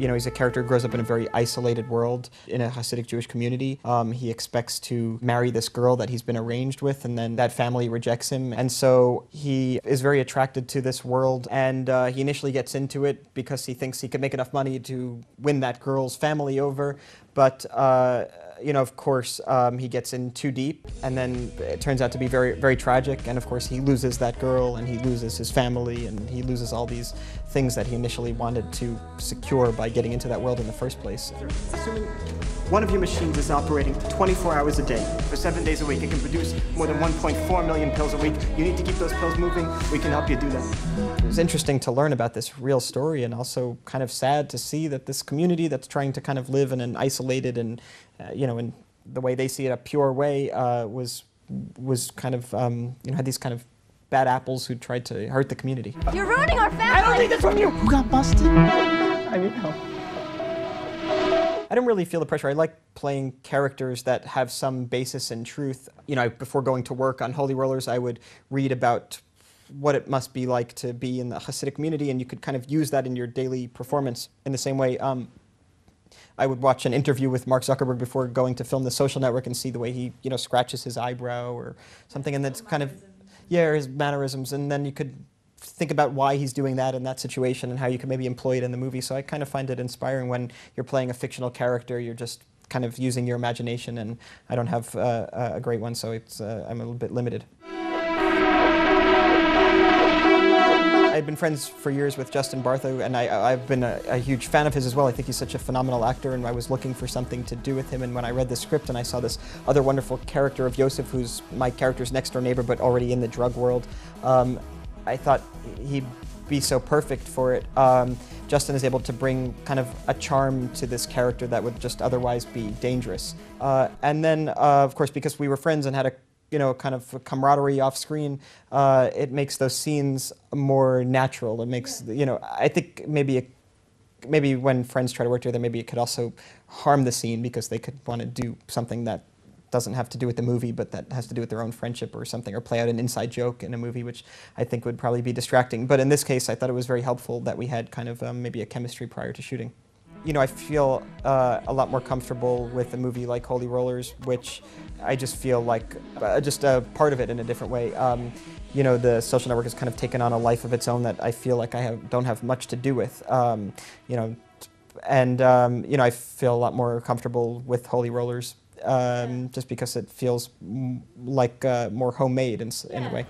You know, he's a character who grows up in a very isolated world in a Hasidic Jewish community. He expects to marry this girl that he's been arranged with, and then that family rejects him. And so he is very attracted to this world, and he initially gets into it because he thinks he can make enough money to win that girl's family over. But you know, of course, he gets in too deep, and then it turns out to be very, very tragic. And of course, he loses that girl, and he loses his family, and he loses all these things that he initially wanted to secure by getting into that world in the first place. Assuming one of your machines is operating 24 hours a day for 7 days a week, it can produce more than 1.4 million pills a week. You need to keep those pills moving. We can help you do that. It was interesting to learn about this real story, and also kind of sad to see that this community that's trying to kind of live in an isolated and, you know, in the way they see it, a pure way, was kind of, you know, had these kind of bad apples who tried to hurt the community. You're ruining our family! I don't need this from you! Who got busted? I need help. I don't really feel the pressure. I like playing characters that have some basis in truth. You know, before going to work on Holy Rollers, I would read about what it must be like to be in the Hasidic community, and you could kind of use that in your daily performance. In the same way, I would watch an interview with Mark Zuckerberg before going to film The Social Network and see the way he, you know, scratches his eyebrow or something, and that's kind of, yeah, or his mannerisms, and then you could think about why he's doing that in that situation and how you could maybe employ it in the movie. So I kind of find it inspiring when you're playing a fictional character, you're just kind of using your imagination, and I don't have a great one, so it's, I'm a little bit limited. I've been friends for years with Justin Bartha, and I've been a huge fan of his as well. I think he's such a phenomenal actor, and I was looking for something to do with him, and when I read the script and I saw this other wonderful character of Yosef, who's my character's next door neighbor but already in the drug world, I thought he'd be so perfect for it. Justin is able to bring kind of a charm to this character that would just otherwise be dangerous. And then, of course, because we were friends and had a, you know, kind of a camaraderie off screen, it makes those scenes more natural. It makes, you know, I think maybe when friends try to work together, maybe it could also harm the scene because they could want to do something that doesn't have to do with the movie, but that has to do with their own friendship or something, or play out an inside joke in a movie, which I think would probably be distracting. But in this case, I thought it was very helpful that we had kind of maybe a chemistry prior to shooting. You know, I feel a lot more comfortable with a movie like Holy Rollers, which I just feel like just a part of it in a different way. You know, the Social Network has kind of taken on a life of its own that I feel like I don't have much to do with. You know, and you know, I feel a lot more comfortable with Holy Rollers. Just because it feels like more homemade in a way.